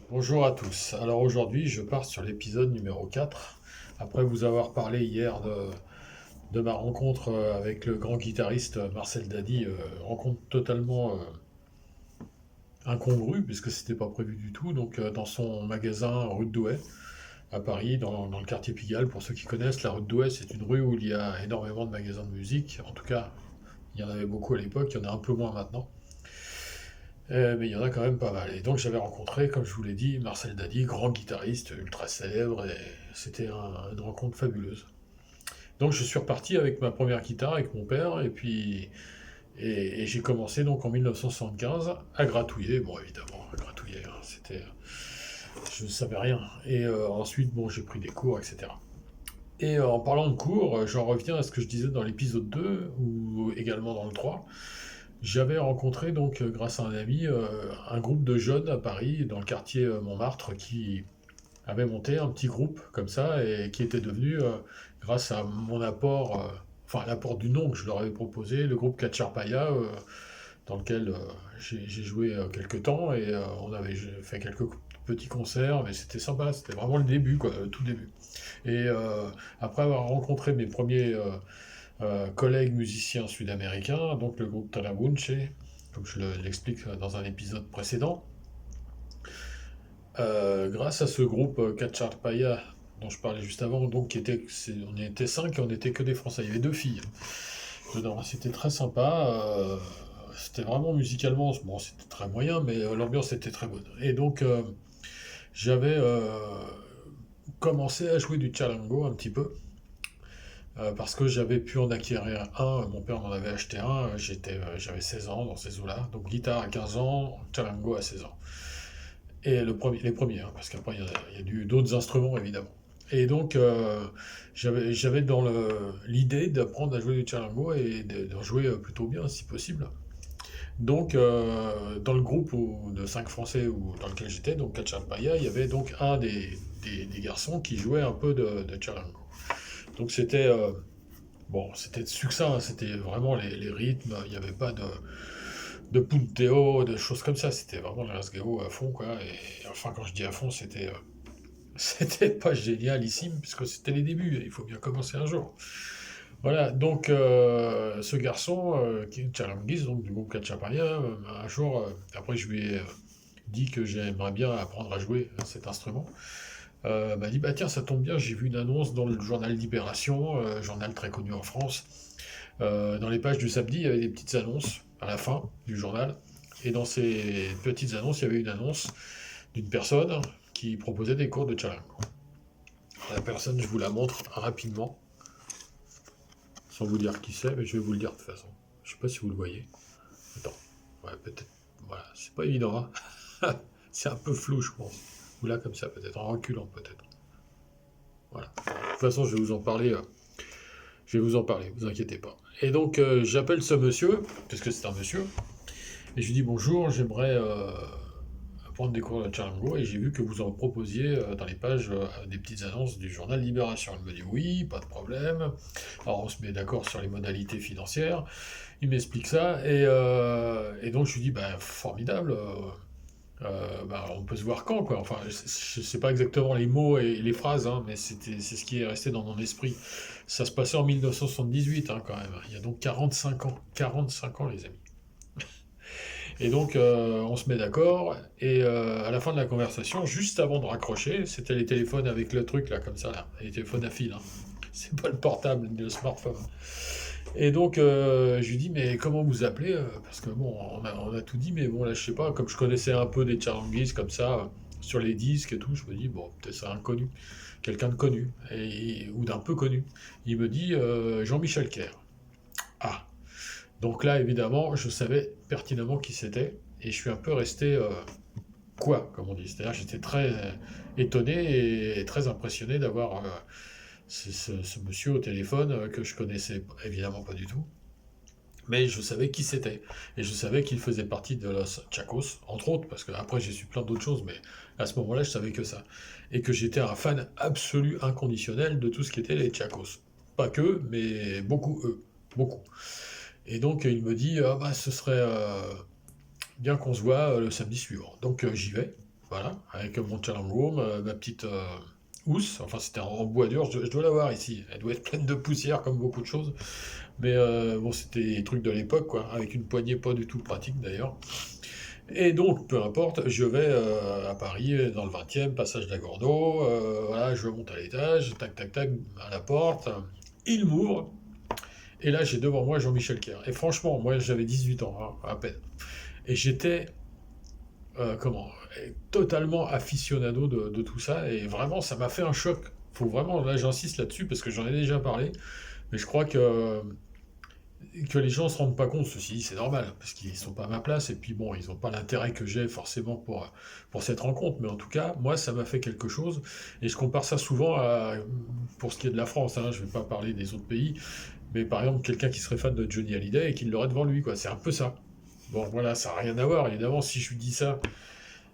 Bonjour à tous. Alors aujourd'hui, je pars sur l'épisode numéro 4. Après vous avoir parlé hier de ma rencontre avec le grand guitariste Marcel Dady, rencontre totalement incongrue, puisque c'était pas prévu du tout, donc dans son magasin rue de Douai, à Paris, dans le quartier Pigalle. Pour ceux qui connaissent, la rue de Douai, c'est une rue où il y a énormément de magasins de musique. En tout cas, il y en avait beaucoup à l'époque, il y en a un peu moins maintenant. Mais il y en a quand même pas mal. Et donc j'avais rencontré, comme je vous l'ai dit, Marcel Dady, grand guitariste ultra célèbre, et c'était une rencontre fabuleuse. Donc je suis reparti avec ma première guitare avec mon père, et puis et j'ai commencé donc en 1975 à gratouiller. Bon, évidemment, à gratouiller, hein, je ne savais rien. Et ensuite, bon, j'ai pris des cours, etc. Et en parlant de cours, j'en reviens à ce que je disais dans l'épisode 2 ou également dans le 3. J'avais rencontré donc, grâce à un ami, un groupe de jeunes à Paris, dans le quartier Montmartre, qui avait monté un petit groupe comme ça et qui était devenu, grâce à mon apport, enfin l'apport du nom que je leur avais proposé, le groupe Cacharpaya, dans lequel j'ai joué quelques temps et on avait fait quelques petits concerts, mais c'était sympa, c'était vraiment le début, quoi, le tout début. Et après avoir rencontré mes premiers collègues musiciens sud-américains, donc le groupe Tanabunche, comme je l'explique dans un épisode précédent. Grâce à ce groupe Cacharpaya dont je parlais juste avant, donc on était cinq et on n'était que des Français. Il y avait deux filles dedans. C'était très sympa. C'était vraiment musicalement, bon, c'était très moyen, mais l'ambiance était très bonne. Et donc j'avais commencé à jouer du charango un petit peu. Parce que j'avais pu en acquérir un, mon père m'en avait acheté un, j'avais 16 ans dans ces eaux-là, donc guitare à 15 ans, charango à 16 ans. Et les premiers, hein, parce qu'après il y a eu d'autres instruments évidemment. Et donc j'avais dans l'idée d'apprendre à jouer du charango et d'en jouer plutôt bien si possible. Donc dans le groupe de 5 Français dans lequel j'étais, donc Cachalpaya, il y avait donc un des garçons qui jouait un peu de charango. Donc c'était succinct, hein, c'était vraiment les rythmes, il n'y avait pas de punteo, de choses comme ça, c'était vraiment le rasgueo à fond, quoi. Et enfin, quand je dis à fond, c'était pas génialissime, puisque c'était les débuts, il faut bien commencer un jour. Voilà, donc ce garçon, qui est Charanguis, donc du groupe Cachapaya, un jour, après je lui ai dit que j'aimerais bien apprendre à jouer cet instrument. M'a dit, bah tiens, ça tombe bien, j'ai vu une annonce dans le journal Libération, journal très connu en France. Dans les pages du samedi, il y avait des petites annonces à la fin du journal. Et dans ces petites annonces, il y avait une annonce d'une personne qui proposait des cours de charango. La personne, je vous la montre rapidement, sans vous dire qui c'est, mais je vais vous le dire de toute façon. Je sais pas si vous le voyez. Attends, ouais, peut-être. Voilà, c'est pas évident, hein. C'est un peu flou, je pense. Ou là, comme ça, peut-être, en reculant, peut-être. Voilà. De toute façon, je vais vous en parler, vous inquiétez pas. Et donc, j'appelle ce monsieur, parce que c'est un monsieur, et je lui dis bonjour, j'aimerais prendre des cours de Charango, et j'ai vu que vous en proposiez dans les pages des petites annonces du journal Libération. Il me dit oui, pas de problème. Alors, on se met d'accord sur les modalités financières. Il m'explique ça, et donc je lui dis, bah, formidable. Bah, on peut se voir quand, quoi. Enfin, je sais pas exactement les mots et les phrases, hein, mais c'est ce qui est resté dans mon esprit. Ça se passait en 1978, hein, quand même. Il y a donc 45 ans. 45 ans, les amis. Et donc, on se met d'accord, et à la fin de la conversation, juste avant de raccrocher, c'était les téléphones avec le truc, là, comme ça, là, les téléphones à fil, hein. C'est pas le portable ni le smartphone. Et donc, je lui dis, mais comment vous appelez parce que bon, on a tout dit, mais bon, là, je sais pas, comme je connaissais un peu des charanguis comme ça, sur les disques et tout, je me dis, bon, peut-être c'est un connu, quelqu'un de connu, ou d'un peu connu. Il me dit, Jean-Michel Kerr. Ah, donc là, évidemment, je savais pertinemment qui c'était, et je suis un peu resté, quoi, comme on dit. C'est-à-dire, j'étais très étonné et très impressionné d'avoir ce monsieur au téléphone que je connaissais évidemment pas du tout. Mais je savais qui c'était. Et je savais qu'il faisait partie de Los Chacos, entre autres, parce qu'après j'ai su plein d'autres choses, mais à ce moment-là, je savais que ça. Et que j'étais un fan absolu, inconditionnel de tout ce qui était les Chacos. Pas que, mais beaucoup eux. Beaucoup. Et donc il me dit, ah bah ce serait bien qu'on se voit le samedi suivant. Donc j'y vais. voilà, avec mon Chalango, ma petite housse, enfin c'était en bois dur, je dois l'avoir ici, elle doit être pleine de poussière comme beaucoup de choses, mais bon c'était des trucs de l'époque quoi, avec une poignée pas du tout pratique d'ailleurs. Et donc, peu importe, je vais à Paris, dans le 20e, passage d'Agordo, voilà, je monte à l'étage, tac tac tac, à la porte, il m'ouvre, et là j'ai devant moi Jean-Michel Kerr. Et franchement, moi j'avais 18 ans, hein, à peine. Et j'étais, comment, totalement aficionado de tout ça, et vraiment ça m'a fait un choc. Faut vraiment, là j'insiste là-dessus parce que j'en ai déjà parlé, mais je crois que les gens ne se rendent pas compte, ceci c'est normal, parce qu'ils sont pas à ma place, et puis bon, ils n'ont pas l'intérêt que j'ai forcément pour cette rencontre, mais en tout cas, moi, ça m'a fait quelque chose, et je compare ça souvent pour ce qui est de la France, hein, je ne vais pas parler des autres pays, mais par exemple, quelqu'un qui serait fan de Johnny Hallyday et qui l'aurait devant lui, quoi, c'est un peu ça. Bon, voilà, ça n'a rien à voir, évidemment, si je lui dis ça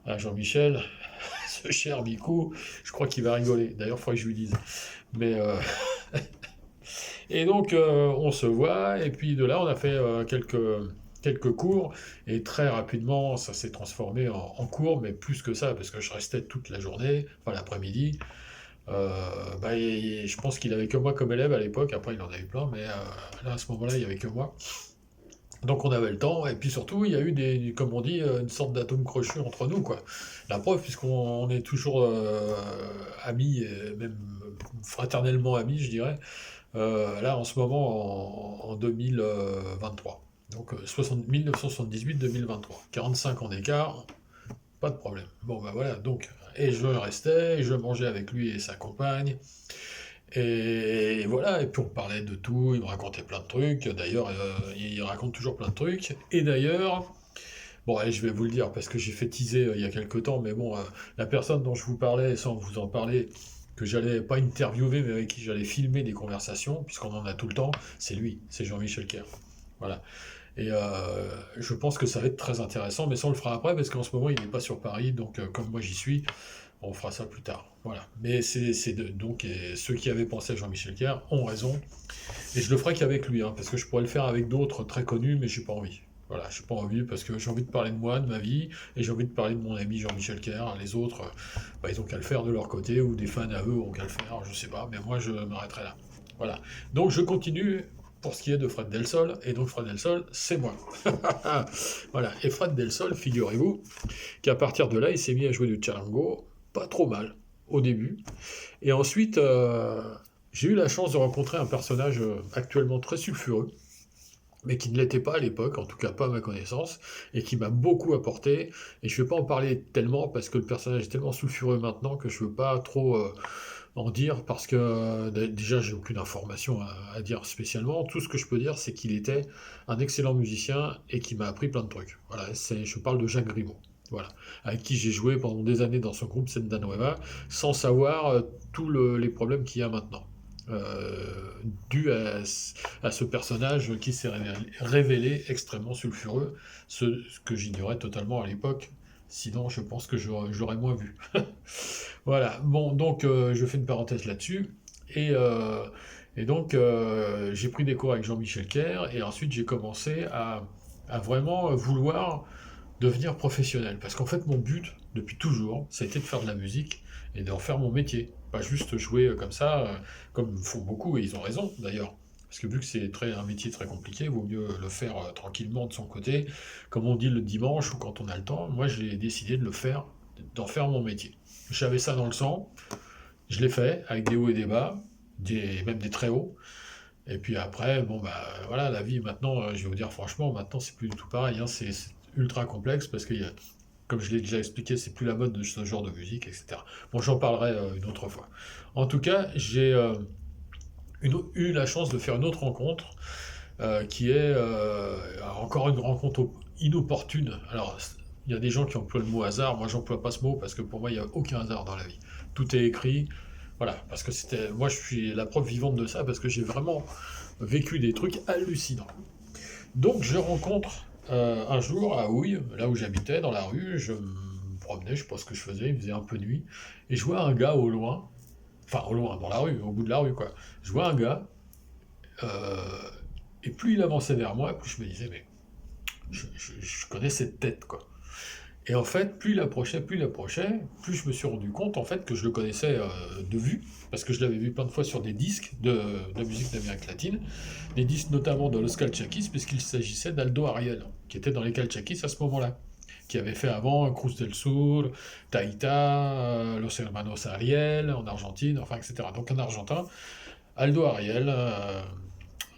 à Jean-Michel, ce cher Bicou, je crois qu'il va rigoler, d'ailleurs, il faudrait que je lui dise. Mais Et donc, on se voit, et puis de là, on a fait quelques cours, et très rapidement, ça s'est transformé en cours, mais plus que ça, parce que je restais toute la journée, enfin l'après-midi. Euh, je pense qu'il avait que moi comme élève à l'époque, après il en a eu plein, mais là, à ce moment-là, il n'y avait que moi. Donc on avait le temps, et puis surtout, il y a eu comme on dit, une sorte d'atome crochu entre nous, quoi. La preuve, puisqu'on est toujours amis, et même fraternellement amis, je dirais, là, en ce moment, en 2023. Donc, 1978-2023. 45 ans d'écart, pas de problème. Bon, bah voilà, donc, et je restais, et je mangeais avec lui et sa compagne. Et voilà, et puis on parlait de tout, il me racontait plein de trucs. D'ailleurs, il raconte toujours plein de trucs. Et d'ailleurs, bon, allez, je vais vous le dire, parce que j'ai fait teaser il y a quelques temps, mais bon, la personne dont je vous parlais, sans vous en parler, que j'allais pas interviewer, mais avec qui j'allais filmer des conversations, puisqu'on en a tout le temps, c'est lui, c'est Jean-Michel Kerr. Voilà. Et je pense que ça va être très intéressant, mais ça on le fera après, parce qu'en ce moment il n'est pas sur Paris, donc comme moi j'y suis, on fera ça plus tard. Voilà. Mais donc ceux qui avaient pensé à Jean-Michel Kerr ont raison, et je le ferai qu'avec lui, hein, parce que je pourrais le faire avec d'autres très connus, mais j'ai pas envie. Voilà, j'ai pas envie parce que j'ai envie de parler de moi, de ma vie, et j'ai envie de parler de mon ami Jean-Michel Kerr. Les autres, ils ont qu'à le faire de leur côté, ou des fans à eux ont qu'à le faire, je sais pas, mais moi je m'arrêterai là. Voilà. Donc je continue pour ce qui est de Fred Delsol, et donc Fred Delsol, c'est moi. Voilà. Et Fred Delsol, figurez-vous, qu'à partir de là, il s'est mis à jouer du charango, pas trop mal, au début. Et ensuite, j'ai eu la chance de rencontrer un personnage actuellement très sulfureux, mais qui ne l'était pas à l'époque, en tout cas pas à ma connaissance, et qui m'a beaucoup apporté. Et je ne vais pas en parler tellement, parce que le personnage est tellement sulfureux maintenant que je ne veux pas trop en dire, parce que déjà j'ai aucune information à dire spécialement. Tout ce que je peux dire, c'est qu'il était un excellent musicien et qui m'a appris plein de trucs. Voilà, je parle de Jacques Grimaud. Voilà, avec qui j'ai joué pendant des années dans son groupe Senda Nueva, sans savoir tous les problèmes qu'il y a maintenant. Dû à ce personnage qui s'est révélé extrêmement sulfureux, ce que j'ignorais totalement à l'époque, sinon je pense que j'aurais moins vu. Voilà, bon, donc je fais une parenthèse là-dessus, et, euh, et donc j'ai pris des cours avec Jean-Michel Kerr, et ensuite j'ai commencé à vraiment vouloir devenir professionnel. Parce qu'en fait, mon but, depuis toujours, ça a été de faire de la musique et d'en faire mon métier. Pas juste jouer comme ça, comme font beaucoup, et ils ont raison d'ailleurs. Parce que vu que c'est un métier très compliqué, il vaut mieux le faire tranquillement de son côté, comme on dit le dimanche ou quand on a le temps. Moi, j'ai décidé de le faire, d'en faire mon métier. J'avais ça dans le sang, je l'ai fait avec des hauts et des bas, même des très hauts. Et puis après, bon bah voilà, la vie maintenant, je vais vous dire franchement, maintenant c'est plus du tout pareil, hein, c'est ultra complexe parce que, comme je l'ai déjà expliqué, c'est plus la mode de ce genre de musique, etc. Bon, j'en parlerai une autre fois. En tout cas, j'ai eu la chance de faire une autre rencontre qui est encore une rencontre inopportune. Alors, il y a des gens qui emploient le mot hasard, moi j'emploie pas ce mot parce que pour moi il n'y a aucun hasard dans la vie. Tout est écrit, voilà, parce que moi je suis la preuve vivante de ça parce que j'ai vraiment vécu des trucs hallucinants. Donc je rencontre un jour à Houille, là où j'habitais, dans la rue, je me promenais, je sais pas ce que je faisais, il faisait un peu nuit, et je vois un gars au loin, enfin au loin, dans la rue, au bout de la rue quoi, je vois un gars, euh, et plus il avançait vers moi, plus je me disais, mais je connais cette tête quoi. Et en fait, plus il approchait, plus je me suis rendu compte en fait que je le connaissais de vue, parce que je l'avais vu plein de fois sur des disques de musique d'Amérique latine, des disques notamment de Los Calchaquis, puisqu'il s'agissait d'Aldo Ariel, qui était dans les Calchaquis à ce moment-là, qui avait fait avant Cruz del Sur, Taïta, Los Hermanos Ariel en Argentine, enfin etc. Donc un Argentin, Aldo Ariel,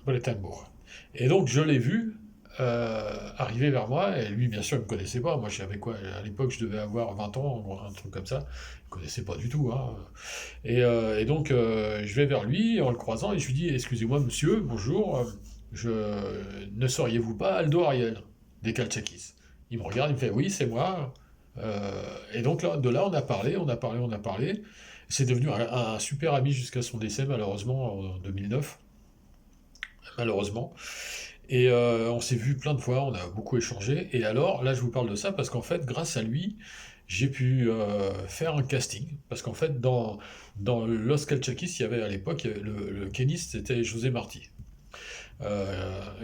Bretanbourg. Et donc je l'ai vu arriver vers moi, et lui bien sûr il ne me connaissait pas, moi j'avais quoi, à l'époque je devais avoir 20 ans, un truc comme ça, il ne me connaissait pas du tout, hein. Et donc je vais vers lui en le croisant et je lui dis excusez-moi monsieur, bonjour, ne seriez-vous pas Aldo Ariel des Calchaquis? Il me regarde, il me fait oui c'est moi. Et donc là, de là on a parlé, c'est devenu un super ami jusqu'à son décès malheureusement en 2009, malheureusement. Et on s'est vu plein de fois, on a beaucoup échangé. Et alors, là, je vous parle de ça parce qu'en fait, grâce à lui, j'ai pu faire un casting. Parce qu'en fait, dans Los Calchaquis, il y avait à l'époque, le kéniste, c'était José Marti.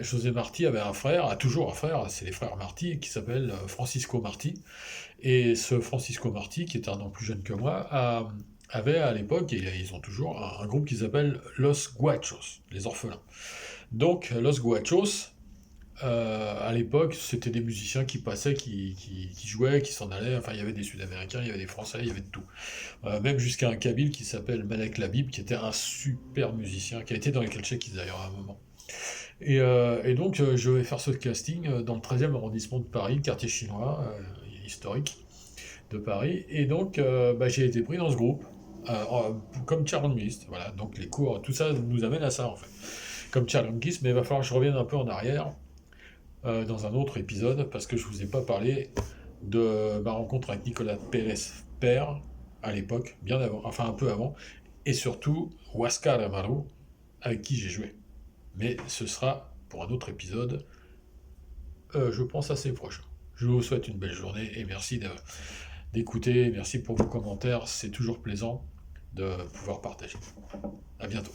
José Marti avait un frère, a toujours un frère, c'est les frères Marti, qui s'appelle Francisco Marti. Et ce Francisco Marti, qui est un an plus jeune que moi, avait à l'époque, et ils ont toujours, un groupe qui s'appelle Los Guachos, les orphelins. Donc, Los Guachos, à l'époque, c'était des musiciens qui passaient, qui jouaient, qui s'en allaient. Enfin, il y avait des Sud-Américains, il y avait des Français, il y avait de tout. Même jusqu'à un Kabyle qui s'appelle Malek Labib, qui était un super musicien, qui a été dans les Calchaquis d'ailleurs à un moment. Et donc, je vais faire ce casting dans le 13e arrondissement de Paris, quartier chinois, historique de Paris. Et donc, j'ai été pris dans ce groupe, comme charanguiste. Voilà, donc les cours, tout ça nous amène à ça en fait. Comme charanguiste, mais il va falloir que je revienne un peu en arrière dans un autre épisode, parce que je vous ai pas parlé de ma rencontre avec Nicolas Pérez Père, à l'époque, bien avant, enfin un peu avant, et surtout Huáscar Amaro, avec qui j'ai joué. Mais ce sera pour un autre épisode, je pense assez prochain. Je vous souhaite une belle journée et merci d'écouter, merci pour vos commentaires, c'est toujours plaisant de pouvoir partager. À bientôt.